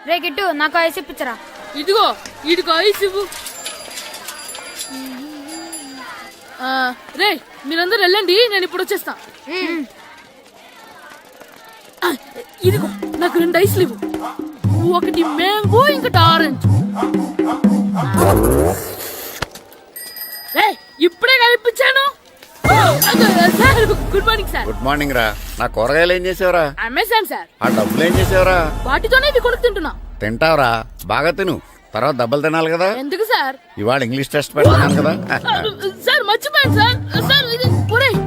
రే గిట్టు నాకు ఐస్ ఇప్పించరా. ఇదిగో ఇదిగో ఐస్ ఇవ్వు. రే మీరందరూ వెళ్ళండి, నేను ఇప్పుడు వచ్చేస్తా. ఇదిగో నాకు 2 ఐస్లు ఇవ్వు. ఒకటి మ్యాంగో ఇంకటి ఆరెంజ్. ఇప్పుడే కనిపించాను. Sir good morning sir. Good morning రా. నా కూరగాయలు ఏం చేసేవరా? Amazon sir. ఆ డబ్బులు ఏం చేసేవరా? వాటితోనే ఇవి కొనుక్కు తింటున్నా. తింటావరా? బాగా తిను, తర్వాత దెబ్బలు తినాలి కదా. ఎందుకు సార్? ఇవాళ ఇంగ్లీష్ టెస్ట్ పెడతాను కదా. సార్ మర్చిపోయాను సార్. సార్ ఇది ఒరేయ్,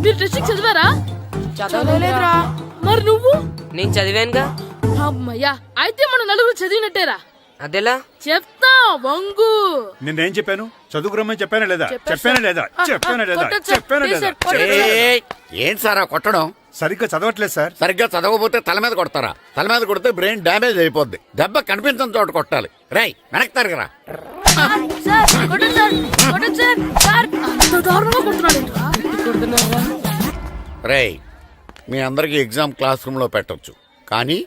మీరు టెస్టింగ్ చదివారా? చదవలేదురా. మరి నువ్వు? నేను చదివానుగా. అమ్మయ్యా, అయితే మన నలుగురు చదివినట్టేరా. అదెలా? చెప్తా వంగు. నేనేం చెప్పాను? చదువుకురమ్మని చెప్పానా లేదా? ఏంటి సార్ కొట్టడం? సరిగ్గా చదవట్లేదు సార్. సరిగ్గా చదవకపోతే తల మీద కొడతారా? తల మీద కొడితే బ్రెయిన్ డ్యామేజ్ అయిపోద్ది. దెబ్బ కనిపించిన చోట కొట్టాలి. రై వెనక్కి తరగరా. రేయ్, మీ అందరికి ఎగ్జామ్ క్లాస్ రూమ్ లో పెట్టొచ్చు, కానీ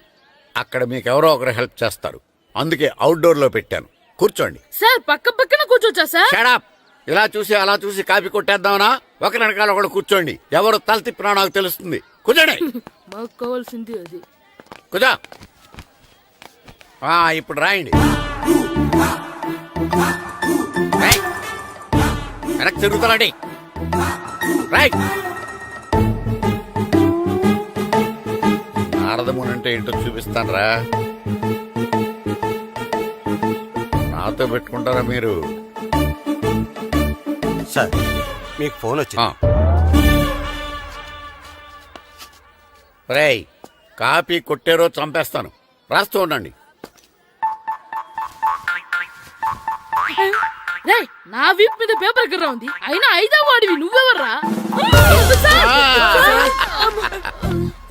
అక్కడ మీకు ఎవరో ఒకరు హెల్ప్ చేస్తారు. అందుకే అవుట్డోర్ లో పెట్టాను. కూర్చోండి. సార్ పక్క పక్కన కూర్చోచ్చా సార్? Shut up. ఇలా చూసి అలా చూసి కాపీ కొట్టేద్దామనా? ఒకరి వెనకాల ఒకడు కూర్చోండి. ఎవరు తల తిప్పినా నాకు తెలుస్తుంది. కూర్చోండి. మాకు కావాల్సింది అది. కూర్చో. ఇప్పుడు రాయండి. వెనక్కి తిరుగుతారండి. రైట్. నారదమునంటే ఏంటో చూపిస్తాను రా. నాతో పెట్టుకుంటారా మీరు? సార్ మీకు ఫోన్ వచ్చింది. రేయ్, కాపీ కొట్టారో చంపేస్తాను. రాస్తూ ఉండండి. రేయ్, నా వీప్ మీద పేపర్ కర్ర ఉంది, అయినా 5వ వాడివి నువ్వెవర్రా?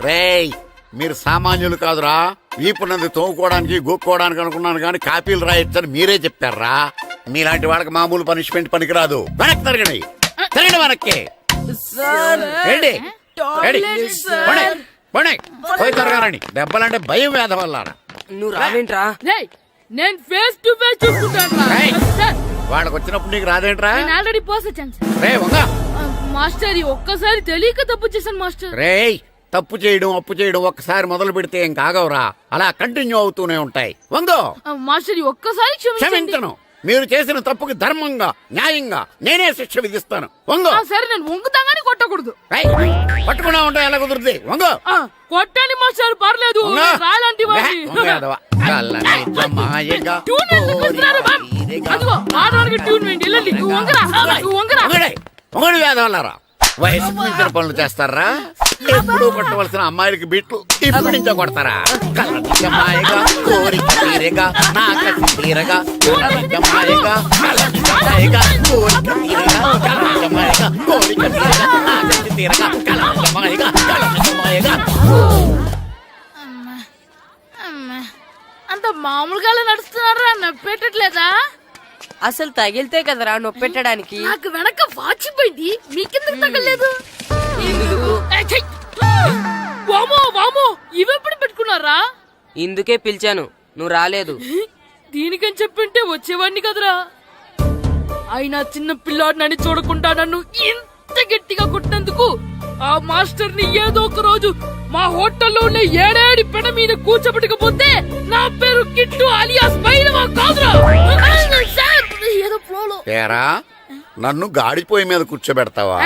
రేయ్, మీరు సామాన్యులు కాదురా. వీపునంది తోముకోవడానికి గోక్కోవడానికి అనుకున్నాను, కానీ కాపీలు రాయొచ్చని మీరే చెప్పారా. మీలాంటి వాళ్ళకి మామూలు పనిష్మెంట్ పనికిరాదు. వెనక్కి తిరగండి. తిరగండి వెనక్కి. పోయి తిరగారండి. దెబ్బలంటే భయం వేద వల్ల. నువ్వు రావేంట్రా? రేయ్, నేను ఫేస్ టు ఫేస్ చూసుకుంటాను. వాళ్ళకి వచ్చినప్పుడు నీకు రాదేంట్రా? నేను ఆల్రెడీ పోస్ వచ్చాను సార్. రే వంగా. మాస్టర్ ఒక్కసారి తెలియక తప్పు చేశాను మాస్టర్. రేయ్, తప్పు చేయడం అప్పు చేయడం ఒక్కసారి మొదలు పెడితే ఏం కాగవరా. అలా కంటిన్యూ అవుతూనే ఉంటాయి. వందో. మాస్టర్ ఒక్కసారి క్షమించను. మీరు చేసిన తప్పుకి ధర్మంగా న్యాయంగా నేనే శిక్ష విధిస్తాను. వంగో. సరే, నేను వంగుతాగానే కొట్టకూడదు. పట్టుకున్నా ఉంటా ఎలా కుదురుతుంది? వంగో. కొట్టండి మాస్టర్, పర్లేదు. రాలాంటి ట్యూన్ వేయండి. వెళ్ళండి. వేదవల్లారా, వయసు మించిన పనులు చేస్తారా? ఎప్పుడు కొట్టవలసిన అమ్మాయిలకి బిట్లు ఇప్పుడు నుంచో కొడతారా? కలజమాయగా కోరిక తీరగా నా కసి తీరగా కలజమాయగా కలజమాయగా కోరిక తీరగా కలజమాయగా కోరిక తీరగా నా కసి తీరగా కలజమాయగా కలజమాయగా. అంత మామూలుగా నడుస్తున్నారా? నప్పెట్టట్లేదా? అసలు తగిలితే కదరా నొప్పెట్టడానికి. నాకు వెనక వాచిపోయింది, మీకెందుకు తగలేదు? వామో వామో, ఇవెప్పుడు పెట్టుకున్నారా? ఇందుకే పిలిచాను, నువ్వు రాలేదు. దీనికని చెప్పింటే వచ్చేవాడిని కదరా. అయినా చిన్న పిల్లాడినని చూడకుండా నన్ను ఇంత గట్టిగా కొట్టినందుకు ఆ మాస్టర్ ని ఏదో ఒక రోజు మా హోటల్లో ఉన్న 7 పెడ మీద కూర్చోబెట్టకపోతే నా పేరు కిట్టు అలియాస్ బైరవా కాదురా. ఏదో ఫ్లోలో. ఏరా, నన్ను గాడిపోయి మీద కూర్చోబెడతావా?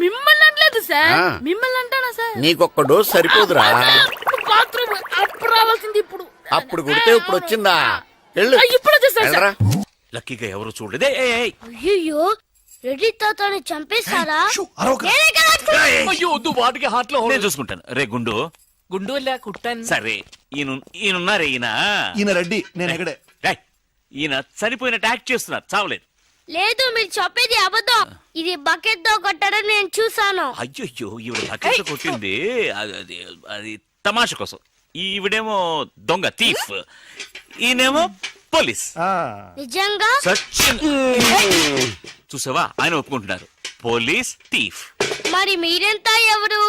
మిమ్మల్ని అనలేదు సార్. మిమ్మల్ని అంటానా సార్? నీకొక్క డోస్ సరిపోదురా. బాత్రూమ్ అప్పుడు రావాల్సింది ఇప్పుడు. అప్పుడు కొడితే ఇప్పుడు వచ్చిందా? ఇప్పుడు వచ్చేసారా? లక్కీగా ఎవరు చూడలేదే. అయ్యో, రెడ్డి తాతని చంపేస్తారా? వాటికి హార్ట్ లో నేను చూసుకుంటాను. రే గుండు గుండు కుట్టాను. సరే, ఈయనున్నారే. ఈయన రెడ్డి, నేను ఎక్కడే. ఈయన చనిపోయినట్టు యాక్ట్ చేస్తున్నారు, చావలేదు. లేదు, మీరు చెప్పేది అబద్ధం. ఇది బకెట్ తో కొట్టడం నేను చూసాను. అయ్యో, ఈవిడ బకెట్ కొట్టింది అది తమాషా కోసం. ఈవిడేమో దొంగ థీఫ్, ఈయనేమో పోలీస్. నిజంగా చూసావా, ఆయన ఒప్పుకుంటున్నారు. Police thief. మరి మీరెంత ఎవరు?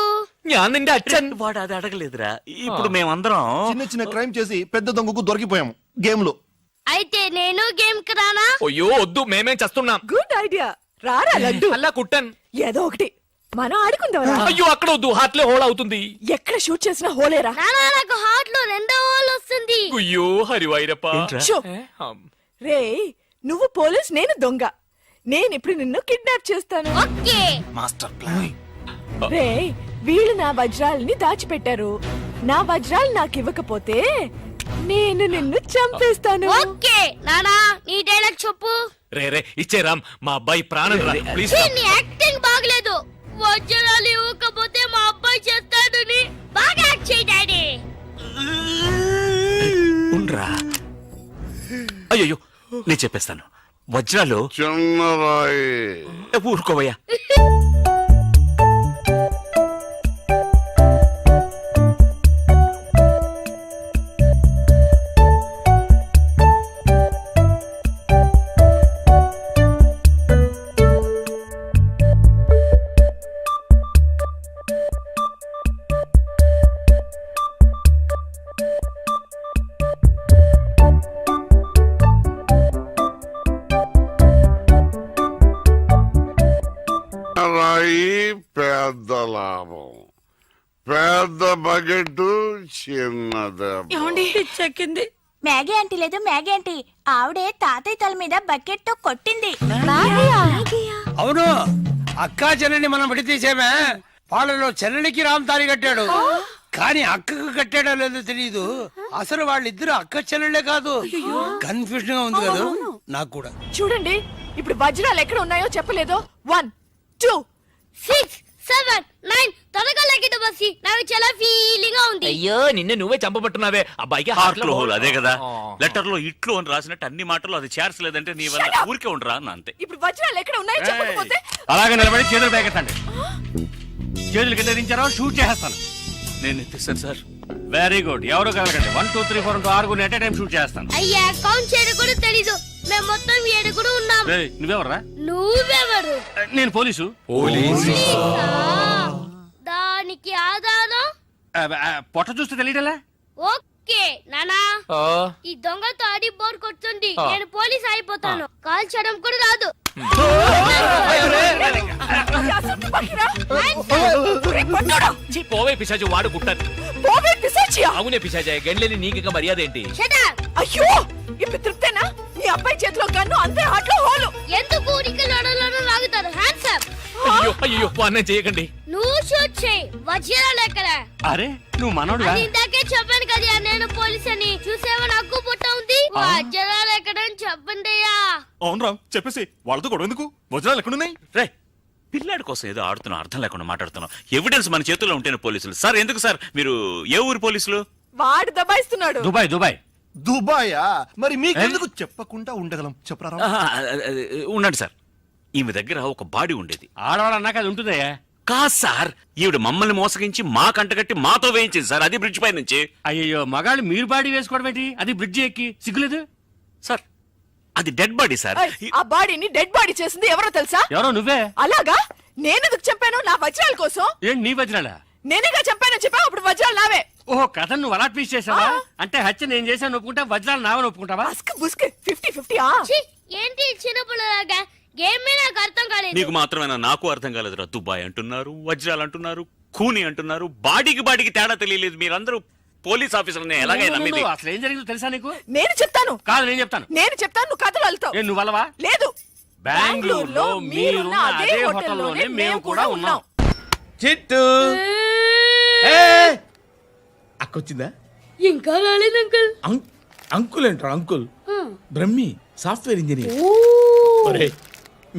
ഞാൻ നിന്റെ അച്ഛൻ. వాడు అది అడగలేదురా. ఇప్పుడు మేమందరం చిన్న చిన్న క్రైమ్ చేసి పెద్ద దొంగకు దొరికిపోయాము గేమ్ లో. అయితే నేను గేమ్ కి రానా? అయ్యో వద్దు, మేమేం చేస్తున్నాం. Good idea. రారా లడ్డు. అలా కుట్టన్. ఏదో ఒకటి మనం ఆడుకుందాం. అయ్యో అక్కడ వద్దు, హార్ట్లే హోల్ అవుతుంది. ఎక్కడ షూట్ చేసినా హోలేరా. నానా నాకు హార్ట్ లో 2వ హోల్ వస్తుంది. అయ్యో హరివైరప్ప. షో. రే నువ్వు పోలీస్, నేను దొంగ. నేను ఇప్పుడు నిన్ను కిడ్నాప్ చేస్తాను. ఓకే. Master plan. రే వీళ్ళు నా వజ్రాలని దాచిపెట్టారు. నా వజ్రాలు నాకు ఇవ్వకపోతే నేను నిన్ను చంపేస్తాను. ఓకే నానా నీ డైలాగ్ చెప్పు. రే రే ఇచ్చే రామ్, మా అబ్బాయి ప్రాణం రా ప్లీజ్. ఛీ, నీ యాక్టింగ్ బాగలేదు. వజ్రాలు ఇవ్వకపోతే మా అబ్బాయి చేస్తాడని బాగా యాక్ట్ చేయి డాడీ. ఉండ్రా. అయ్యో నేను చెప్పేస్తాను. వజ్రాలు చిన్నరాయి. ఊరుకోవయ్యా. రాయి పెద్ద లాభం, పెద్ద బకెట్ చిన్నది. చెక్కింది. మ్యాగీ ఆంటీ లేదు, మ్యాగీ ఆంటీ ఆవిడే తాతయ్య తల మీద బకెట్ తో కొట్టింది. అవును, అక్కా చెల్లెని మనం విడితీసేమే. వాళ్ళలో చెల్లెలికి రామ్ తాళి కట్టాడు, కానీ అక్కకు కట్టాడో లేదో తెలియదు. అసలు వాళ్ళిద్దరు అక్క చెల్లెళ్ళే కాదు. కన్ఫ్యూజన్ గా ఉంది కదా నాకు కూడా. చూడండి ఇప్పుడు వజ్రాలు ఎక్కడ ఉన్నాయో చెప్పలేదు. 1 2 6 7 9 త్వరగా లెక్కిట బస్సి. నాకు చాలా ఫీలింగ్ గా ఉంది. అయ్యో నిన్ను నువ్వే చంపబట్టున్నావే. అబ్బాయికి హార్ట్ లో హోల్. అదే కదా ఆ. లెటర్ లో ఇట్లు అని రాసినట్టు అన్ని మాటలు అది చేర్చలేదంటే నీ వల్ల ఊరికే ఉండరా అన్న అంతే. ఇప్పుడు వజ్రాలు ఎక్కడ ఉన్నాయో చెప్పకపోతే అలాగే నిలబడి చేతులు పేకెత్తండి. చేతులు కింద దించారో షూట్ చేస్తాను. నేను ఎత్తిస్తాను సార్. Very good. ఎవరు కలగండి. 1 2 3 4 6 ఎట్ టైం షూట్ చేస్తాను. అయ్యా కౌంట్ చేయడం కూడా తెలీదు. మేము మొత్తం 7 ఉన్నాం. నువ్వెవర్రా? నువ్వెవరు? నేను పోలీసు. పోలీసా? దానికి ఆధారం? పొట్ట చూస్తే తెలియటలా? ఓకే నానా, ఈ దొంగతో ఆడి బోర్ కొడుతుంది. నేను పోలీస్ అయిపోతాను. కాల్ చేయడం కూడా రాదు. ఛీ, పోవే పిశాచు, వాడు కుట్టన్. పోవే పిశాచియా. అవునే పిశాచే, గండ్లేని నీకు మర్యాద ఏంటి? Shut up. అయ్యో ఇప్పుడు తృప్తేనా? నీ అబ్బాయి చేతిలో గన్ను, అందరి హాట్లో హోలు. ఎందుకు ఊరికి లడలను లాగుతారు? Hands up. అయ్యో అయ్యో అన్నం చేయకండి. నువ్వు షూట్ చేయి. వజ్రాలు ఎక్కడ? అరే నువ్వు మనోడుగా? అది ఇందాకే చెప్పాను కదా నేను పోలీస్ అని. చూసేవా నాకు పుట్ట ఉంది. వజ్రాలు ఎక్కడ అని చెప్పండి అయ్యా. అవును రామ్, చెప్పేసి వాళ్ళతో గొడవ ఎందుకు? వజ్రాలు ఎక్కడున్నాయి? రే పిల్లాడి కోసం ఏదో ఆడుతున్నాం, అర్థం లేకుండా మాట్లాడుతున్నాం. ఎవిడెన్స్ మన చేతుల్లో ఉంటేనే పోలీసులు. సార్ ఎందుకు సార్ మీరు ఏ ఊరు పోలీసులు? వాడు దబాయిస్తున్నాడు. Dubai Dubai. దుబాయా? మరి మీకెందుకు చెప్పకుండా ఉండగలం చెప్పరా? ఉండండి సార్. ఈమె దగ్గర ఒక బాడీ ఉండేది. ఆడవాళ్ళు అన్నాక అది ఉంటుందయ్యా. కాదు సార్, ఈవిడ మమ్మల్ని మోసగించి మా కంటగట్టి మాతో వేయించింది సార్. అది బ్రిడ్జ్ పై నుంచి. అయ్యో మగాళ్ళు మీరు బాడీ వేసుకోవడం ఏంటి? అది బ్రిడ్జ్ ఎక్కి సిగ్గులేదు సార్ అది డెడ్ బాడీ సార్. ఆ బాడీని డెడ్ బాడీ చేసింది ఎవరో తెలుసా? ఎవరో నువ్వే. అలాగా? నేనెందుకు చంపాను? నా వజ్రాల కోసం. ఏంటి నీ వజ్రాలా? నేనేగా చంపానని చెప్పా. అప్పుడు వజ్రాలు నావే. ఓహో కథ నువ్వు అలా ట్వీస్ట్ చేసావా? అంటే హత్య నేను చేశాను ఒప్పుకుంటా, వజ్రాలు నావని ఒప్పుకుంటావా? బస్క్ బుస్క్ 50-50. ఛీ, ఏంటి చిన్నపిల్లలాగా? గేమ్ మీద నాకు అర్థం కాలేదు. నీకు మాత్రమేనా? నాకు అర్థం కాలేదురా. దుబాయ్ అంటున్నారు, వజ్రాలు అంటున్నారు, ఖూని అంటున్నారు. బాడీకి తేడా తెలియలేదు. మీరందరూ పోలీస్ ఆఫీసర్ని ఎలాగైనా నమ్మింది? అసలు ఏం జరిగిందో తెలుసా నీకు? నేను చెప్తాను. కాదు నేను చెప్తాను. నేను చెప్తాను, నువ్వు కథలు వెళ్తావు. నువ్వు వల్లవా? లేదు. బెంగళూరులో మీరున్న అదే హోటల్లోనే మేము కూడా ఉన్నాం. చిట్టు అక్కొచ్చిందా? ఇంకా రాలేదు అంకుల్. అంకుల్ అంటారు. Uncle Brahmi software engineer.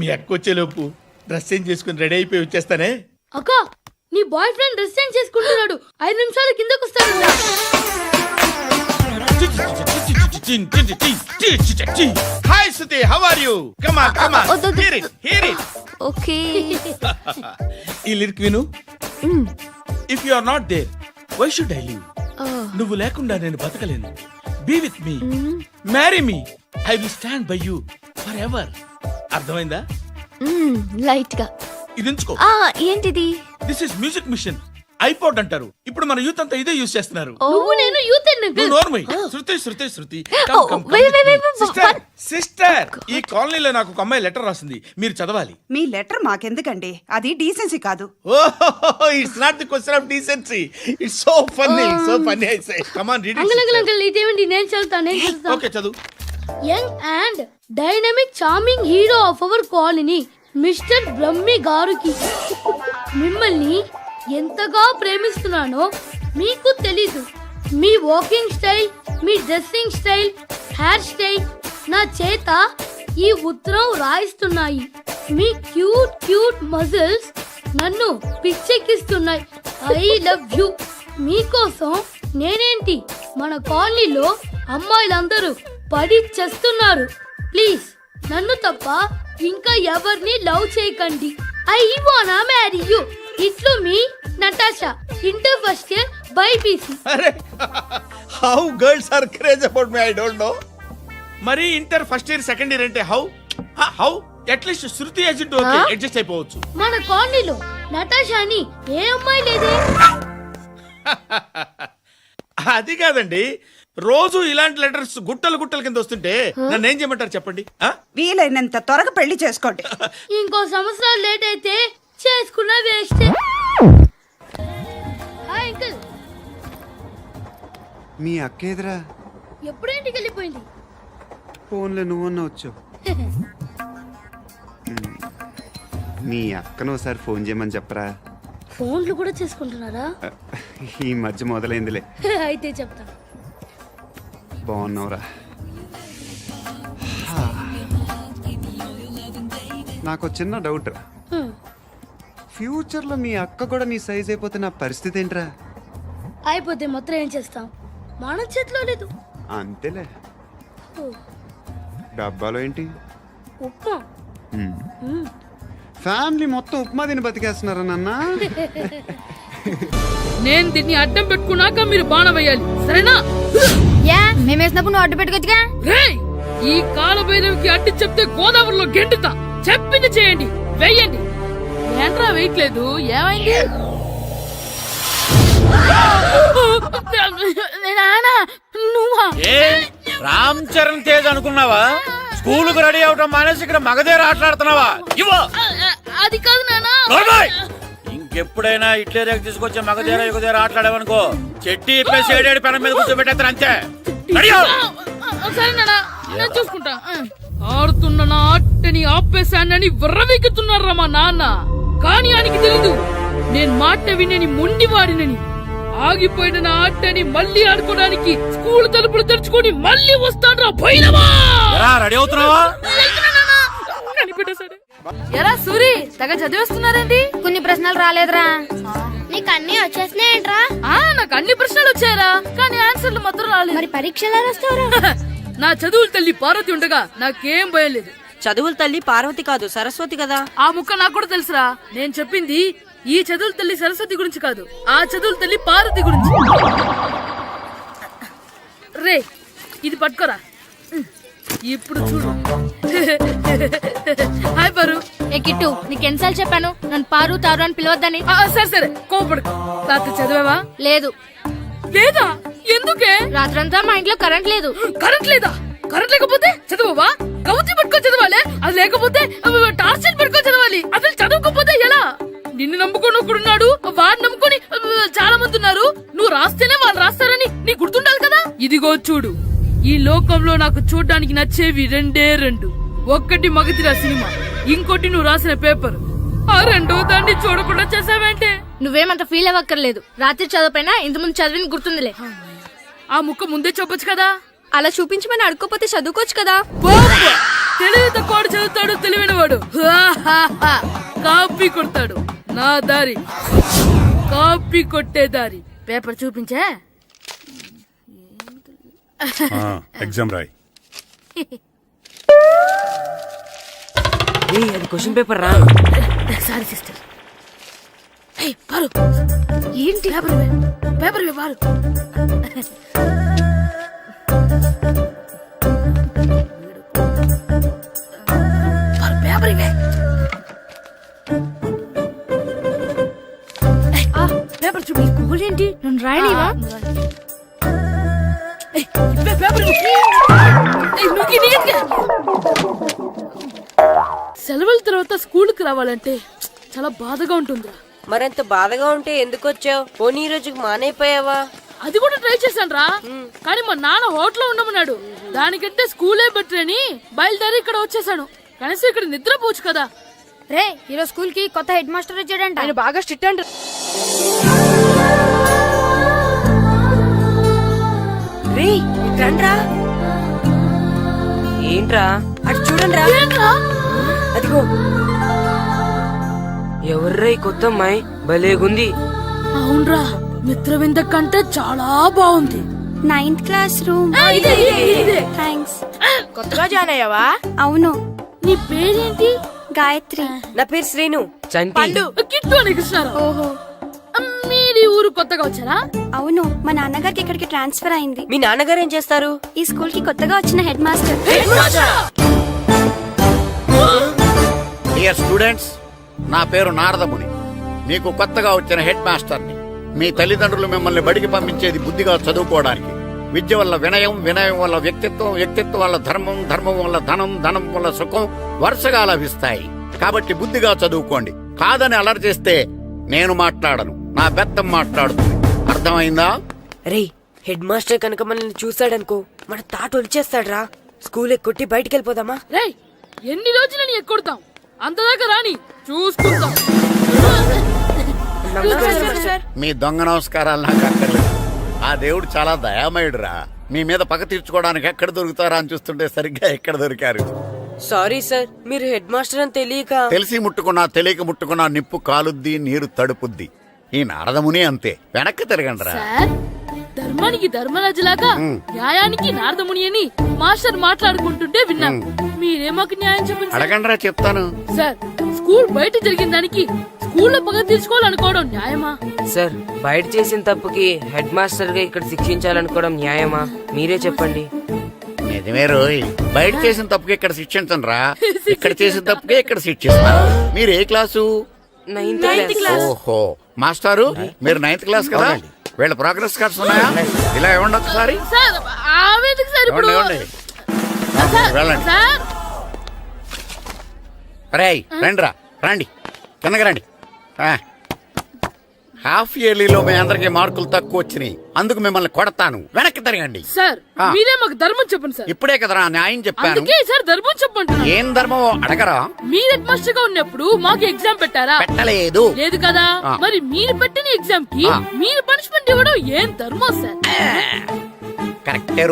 మీ అక్కొచ్చేలోపు డ్రెస్ చేంజ్ చేసుకుని రెడీ అయిపోయి వచ్చేస్తానే. అక్క నీ బాయ్ ఫ్రెండ్ డ్రెస్ చేంజ్ చేసుకుంటున్నాడు. 5 నిమిషాలు కిందకు వస్తాడు. Hi Suthi, how are you? Come on come on, hear it hear it. Okay. ఈ లిరిక్ విను. If you are not there why should I live? నువ్వు లేకుండా నేను బతకలేను. Be with me, marry me, I will stand by you forever ఎవర్. అర్థమైందా? Light గా. ఇది ఉంచుకో. ఏంటిది? This is music machine, iPod అంటారు. ఇప్పుడు మన యూత్ అంతా ఇదే యూజ్ చేస్తున్నారు. నువ్వు నేను యూత్ నువ్వు నోర్మై. శృతి శృతి శృతి. wait. సిస్టర్, ఈ కాలనీలో నాకు ఒక అమ్మాయి లెటర్ రాసింది, మీరు చదవాలి. మీ లెటర్ మాకెందుకండి? అది డీసెన్సీ కాదు. It's not the question of decency. It's so funny I say. Come on read uncle ఇదేమిటి? నేను చదువుతాను. ఓకే చదువు. Young and dynamic charming hero of our colony mister Brahmi గారికి మిమ్మల్ని ఎంతగా ప్రేమిస్తున్నానో మీకు తెలీదు. మీ వాకింగ్ స్టైల్, మీ డ్రెస్సింగ్ స్టైల్, హెయిర్ స్టైల్ నా చేత ఈ ఉత్తరం రాయిస్తున్నాయి. మీ క్యూట్ మజిల్స్ నన్ను పిచ్చెక్కిస్తున్నాయి. I love you. మీకోసం నేనేంటి మన కాలనీలో అమ్మాయిలందరూ పడి చేస్తున్నారు. ప్లీజ్ నన్ను తప్ప ఇంకా ఎవరిని లవ్ చేయకండి. ఐ వానా మ్యారీ యూ. ఇట్లు మీ Natasha, inter first year BiPC. అరే, how girls are craze about me, I don't know. మరి inter first year second year అంటే how at least Shruti agent okay adjust అయిపోవచ్చు. మన కాలనీలో నటాషా అని ఏ అమ్మాయి లేదే. అది కాదండి, రోజు ఇలాంటి లెటర్స్ గుట్టల కింద వస్తుంటే నన్ను ఏం చేయమంటారు చెప్పండి. వీలైనంత త్వరగా పెళ్లి చేసుకోండి. ఇంకో సంవత్సరాలు లేట్ అయితే చేసుకున్న వేస్ట్. Hi uncle. మీ అక్క ఎదురా ఎప్పుడు ఇంటికి వెళ్ళిపోయింది? ఫోన్లో నువ్వన్నా వచ్చావు. మీ అక్కను ఒకసారి ఫోన్ చేయమని చెప్పరా. ఫోన్లు కూడా చేసుకుంటున్నారా? ఈ మధ్య మొదలైందిలే. అయితే చెప్తా. బాగున్నావురా. నాకు చిన్న డౌట్ రా. ఫ్యూచర్లో మీ అక్క కూడా నీ సైజ్ అయిపోతే నా పరిస్థితి ఏంట్రా? అయిపోతే మొత్తం ఏం చేస్తాం? మన చేతిలో లేదు. అంతేలే. డబ్బాలో ఏంటి? ఉప్మా. ఫ్యామిలీ మొత్తం ఉప్మా తిని బతికేస్తున్నారా నాన్న? నేను దీన్ని అడ్డం పెట్టుకున్నాక మీరు బాణం వేయాలి, సరేనా? మేమేసినప్పుడు నువ్వు అడ్డు పెట్టుకోవచ్చుగా. రేయ్, ఈ కాలభైరవికి అడ్డు చెప్తే గోదావరిలో గెంటుతా. చెప్పింది చేయండి, వెయ్యండి. ఏంట్రా వెయ్యట్లేదు? ఏమైంది? నువ్వా? రామ్ చరణ్ తేజ్ అనుకున్నావా? స్కూలుకు రెడీ అవటం మానేసి ఇక్కడ మగధేర ఆటలాడుతున్నావా? అది కాదు నానా. ఇంకెప్పుడైనా ఇట్లే రేపు తీసుకొచ్చే మగధేర యుగధేర ఆటలాడేవనుకో చెట్టి ఇప్పేసి ఏడేడు పెనం మీద కూర్చోబెట్టేస్తారు అంతే. సరే నానా, నేను చూసుకుంటా. ఆడుతున్న నా ఆటని ఆపేశానని విర్రవీగుతున్నారా మా నాన్న. కానీ ఆయనకి తెలీదు నేను మాట వినని మొండివాడినని. ఆగిపోయిన నా ఆటని మళ్ళీ ఆడుకోవడానికి స్కూల్ తలుపులు తెరుచుకొని మళ్ళీ వస్తాడ్రా భైరవా. రెడీ అవుతున్నావా? ఎరా సూరి, తెగ చదివేస్తున్నారండి. కొన్ని ప్రశ్నలు రాలేదురా. నీకు అన్ని వచ్చేసినాయంట్రా? నాకు అన్ని ప్రశ్నలు వచ్చాయరా, కానీ ఆన్సర్లు మాత్రం రాలేదు. మరి పరీక్షలు రాస్తావురా? నా చదువుల తల్లి పార్వతి ఉండగా నాకేం భయం లేదు. చదువుల తల్లి పార్వతి కాదు, సరస్వతి కదా. ఆ ముక్క నాకు కూడా తెలుసురా. నేను చెప్పింది ఈ చదువుల తల్లి సరస్వతి గురించి కాదు, ఆ చదువుల తల్లి పార్వతి గురించి. రే, ఇది పట్టుకోరా. ఇప్పుడు చూడు. హాయ్ పారు. ఏ కిట్టు, నీకు ఎన్నిసార్లు చెప్పాను నన్ను పారు తారు అని పిలవద్దని? సరే కోపడు. రాత్రి చదివావా? లేదు. లేదా? ఎందుకే? రాత్రంతా మా ఇంట్లో కరెంట్ లేదు. కరెంట్ లేదా? కరెంట్ లేకపోతే చదవవా? కవచి పట్టుకొని చదవాలి. అది లేకపోతే టార్చర్ పట్టుకొని చదవాలి. అసలు చదవకపోతే ఎలా? నిన్ను నమ్ముకొని ఒకడున్నాడు, వాడిని నమ్ముకొని చాలా మంది ఉన్నారు. నువ్వు రాస్తేనే వాళ్ళు రాస్తారని నీకు గుర్తుండాలి కదా. ఇదిగో చూడు, ఈ లోకంలో నాకు చూడడానికి నచ్చేవి రెండే రెండు. ఒక్కటి మగతిరా సినిమా, ఇంకోటి నువ్వు రాసిన పేపర్. ఆ రెండో దాన్ని చూడకుండా చేసావేంటే? నువ్వేమంత ఫీల్ అవ్వక్కర్లేదు. రాత్రి చదవపోయినా ఇంతకుముందు చదివిన గుర్తుందిలే. ఆ ముక్క ముందే చెప్పొచ్చు కదా. అలా చూపించమని అడుక్కోపోతే చదువుకోవచ్చు కదా. తెలివి తక్కువ చదువుతాడు, తెలివైన వాడు కాపీ కొడతాడు. నా దారి కాపీ కొట్టే దారి. పేపర్ చూపించే. ఎగ్జామ్ రాయి. అది క్వశ్చన్ పేపర్ రా. Sorry sister. పారు, ఏంటి పేపర్ పారు. పేపర్ ఇవే. తర్వాత స్కూల్కి రావాలంటే చాలా బాధగా ఉంటుందిరా. మరంత బాధగా ఉంటే ఎందుకు వచ్చావు? పోనీ ఈ రోజుకి మానైపోయావా? అది కూడా ట్రై చేశాను రా, కానీ మా నాన్న హోటల్లో ఉండమన్నాడు. దానికంటే స్కూలే బెటర్ అని బయలుదేరి ఇక్కడ వచ్చేసాను. కనీసం ఇక్కడ నిద్రపోవచ్చు కదా. రే ఈరోజు స్కూల్ కి కొత్త హెడ్ మాస్టర్ వచ్చాడంట. ఆయన బాగా స్ట్రిక్ట్ అండి. రే రండ్రా. ఏంట్రా అటు చూడండిరా. అదిగో ఎవర్రా ఈ కొత్త అమ్మాయి? భలేగుంది. అవునరా, మిత్రవింద కంటే చాలా బాగుంది. 9th class room. థ్యాంక్స్. కొత్తగా జాయిన్ అయ్యావా? అవును. నీ పేరేంటి? గాయత్రి. నా పేరు శ్రీను. చంటి. కిట్టు అని కృష్ణారావు. ఓహో. మీది ఊరు కొత్తగా వచ్చారా? అవును, మా నాన్నగారికి ఇక్కడికి ట్రాన్స్ఫర్ అయింది. మీ నాన్నగారు ఏం చేస్తారు? ఈ స్కూల్ కి కొత్తగా వచ్చిన హెడ్ మాస్టర్. డియర్ స్టూడెంట్స్, నా పేరు నారదముని. మీకు కొత్తగా వచ్చిన హెడ్ మాస్టర్ని. మీ తల్లిదండ్రులు మిమ్మల్ని బడికి పంపించేది బుద్ధిగా చదువుకోవడానికి. విద్య వల్ల వినయం, వినయం వల్ల వ్యక్తిత్వం, వ్యక్తిత్వం వల్ల ధర్మం, ధర్మం వల్ల ధనం, ధనం వల్ల సుఖం వరుసగా లభిస్తాయి. కాబట్టి బుద్ధిగా చదువుకోండి. కాదని అలర్ చేస్తే నేను మాట్లాడను, నా బెత్తం మాట్లాడుతుంది. అర్థమైందా? రే హెడ్ మాస్టర్ కనుక మనల్ని చూసాడనుకో మన తాట వచ్చేస్తాడ్రా. స్కూల్ ఎక్కొట్టి బయటికి వెళ్ళిపోదామా? రే ఎన్ని రోజులని ఎక్కొడతాం? అంతదాకా రాని చూసుకుందాం. మీ దొంగ నమస్కారాలు నాకు అక్కర్లేదు. ఆ దేవుడు చాలా దయామయుడురా. మీ మీద పగ తీర్చుకోవడానికి ఎక్కడ దొరుకుతారా అని చూస్తుంటే సరిగ్గా ఎక్కడ దొరికారు. సారీ సార్, మీరు హెడ్ మాస్టర్ అని తెలియక. తెలిసి ముట్టుకున్నా తెలియక ముట్టుకున్నా నిప్పు కాలుద్ది, నీరు తడుపుద్ది. ఈ నారదముని అంతే. వెనక్కి తిరగండిరా. సార్, ధర్మానికి ధర్మరాజులాగా న్యాయానికి నారదముని అని మాస్టర్ మాట్లాడుకుంటుంటే విన్నాం. మీరే మాకు న్యాయం చెప్పండి. అడగండిరా, చెప్తాను. సార్, స్కూల్ బయట జరిగిన దానికి స్కూల్లో పగ తీర్చుకోవాలనుకోవడం న్యాయమా? సార్, బయట చేసిన తప్పుకి హెడ్ మాస్టర్ గా ఇక్కడ శిక్షించాలనుకోవడం న్యాయమా? మీరే చెప్పండి. నిజమే రోయ్, బయట చేసిన తప్పుకి ఇక్కడ శిక్షించను రా. ఇక్కడ చేసిన తప్పుకే ఇక్కడ శిక్షిస్తాను. మీరు ఏ క్లాసు? 9th class. ఓహో, మాస్టారు మీరు 9th క్లాస్ కదా? వీళ్ళ ప్రోగ్రెస్ కార్డ్స్ ఉన్నాయా? ఇలా ఇవ్వండి ఒకసారి. సార్, ఆవేదకు సార్ ఇప్పుడు. ఇవ్వండి. వెళ్ళండి. సార్, రేయ్ రండిరా, రండి, కిందకి రండి. హాఫ్ ఇయర్లీలో మీ అందరికి మార్కులు తక్కువ వచ్చినాయి, అందుకు మిమ్మల్ని కొడతాను. వెనక్కి తిరగండి. సార్ మీరే మాకు ధర్మం చెప్పండి సార్. ఇప్పుడే కదరా న్యాయం చెప్పాను. అందుకే సార్ ధర్మం చెప్పంటున్నా. ఏం ధర్మం అడగరా? మీరు హెడ్ మాస్టర్ గా ఉన్నప్పుడు మాకు ఎగ్జామ్ పెట్టారా? పెట్టలేదు. లేదు కదా. మరి మీరు పెట్టిన ఎగ్జామ్ కి మీరు పనిష్మెంట్ ఇవ్వడం ఏం ధర్మం సార్? కరెక్టే.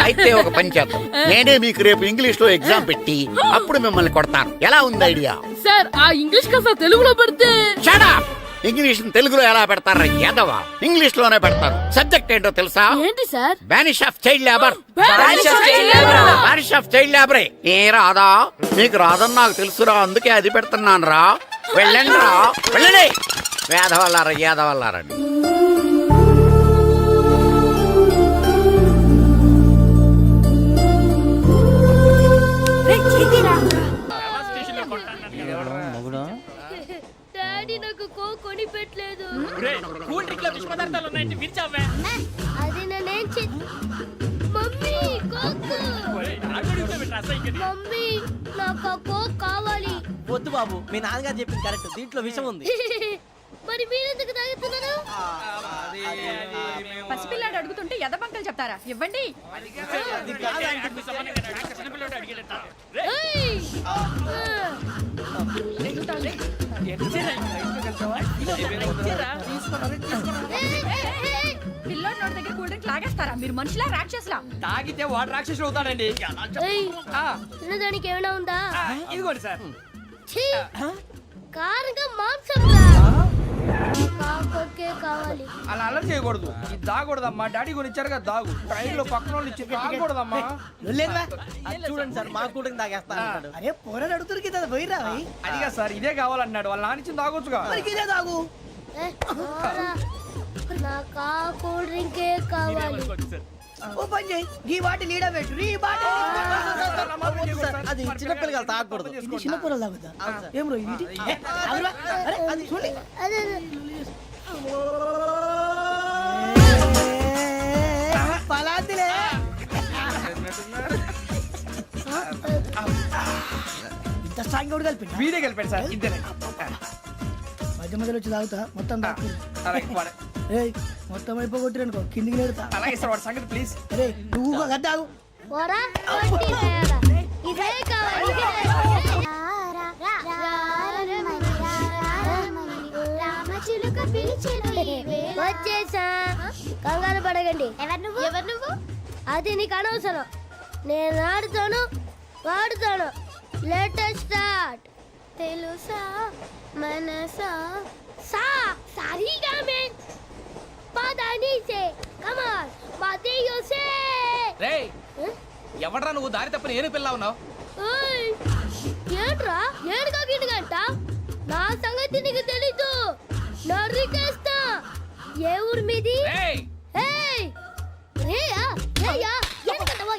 అయితే ఒక పని చేద్దాం, నేనే మీకు రేపు ఇంగ్లీష్ లో ఎగ్జామ్ పెట్టి అప్పుడు మిమ్మల్ని కొడతాను. ఎలా ఉంది ఐడియా? సార్, ఆ ఇంగ్లీష్ కాస్త తెలుగులో పెడితే. Shut up! ఇంగ్లీష్ తెలుగులో ఎలా పెడతారా యాదవా? ఇంగ్లీష్ లోనే పెడతారు. సబ్జెక్ట్ ఏంటో తెలుసా? ఏంటి sir? Banish of child labour. Banish of child లేబరే. ఏ రాదా? మీకు రాదని నాకు తెలుసురా, అందుకే అది పెడుతున్నాను రా. వెళ్ళండి రా, వెళ్ళండి. వేదవల్లారా, యాదవల్లారండి. డాడీ నాకు కోక్ కొని పెట్టలేదు. అది నేనేం మమ్మీ కోక్. మమ్మీ నాకు కోక్ కావాలి. వద్దు బాబు, మీ నాన్నగారు చెప్పింది కరెక్ట్, దీంట్లో విషయం ఉంది. మరి మీరెందుకు తాగుతున్నారు? పసిపిల్లాడు అడుగుతుంటే ఎదబంకలు చెప్తారా? ఇవ్వండి. పిల్లోడి నోటి దగ్గర కూల్ డ్రింక్ లాగేస్తారా? మీరు మనుషులా రాక్షసులా? తాగితే వాడు రాక్షసుడు అవుతాడండి. దానికి ఏమైనా ఉందా? ఇదిగోండి సార్. కారంగా మాంసం కావాలి. అలా అల్లరి చేయకూడదు. ఇది దాగకూడదమ్మా. డాడీ కొని ఇచ్చారుగా దాగు. ట్రైన్ లో పక్కన వాళ్ళు ఇచ్చి దాగకూడదమ్మా. చూడండి సార్, మా కూడా తాగేస్తా. అరే పోరాడు అడుగుతారు కదా, పోయిరా. అదిగా సార్, ఇదే కావాలన్నాడు. వాళ్ళ నానిచ్చింది తాగొచ్చుగా. ఇదే తాగు. నాకు ఆ కూల్ డ్రింకే కావాలి. ఓ పని చేయి, ఈ బాటి లీడ పెట్టు. ఈ బాటి అది చిన్నపిల్లలు తాగకూడదు. ఇది చిన్నపిల్లలు తాగుతా. ఏం రో ఇది? అరే అది చూడండి. పలాతిలే. ఇంత స్ట్రాంగ్ కూడా కలిపి వీడే కలిపాడు సార్ ఇద్దరే మధ్య మధ్యలో వచ్చి తాగుతా మొత్తం అలాగే మొత్తం అయిపోగొట్టిరనుకో కిందికి నేడుతా అలాగే సార్ వాడి సంగతి ప్లీజ్ అరే నువ్వు కద్దాగు ఇదే కావాలి వచ్చేసా కంగారు పడగండి ఎవరు నువ్వు అది నీకు అనవసరం నేను ఆడుతాను వాడుతాను లెటెస్ట్ స్టార్ట్ తెలుసా మనసా సా సారీగా మే పదని సే కమాన్ బాతియో సే రేయ్ ఎవడ్రా నువ్వు దారి తప్పని ఏను పిల్ల ఉన్నావు ఓయ్ ఏంట్రా ఏడుగా గిడుగంట నా సంగతి నీకు తెలీదు నరికేస్తా ఏ ఊరు మీది రేయ్ ఏయ్ రేయా రేయా ఏనుగంటవా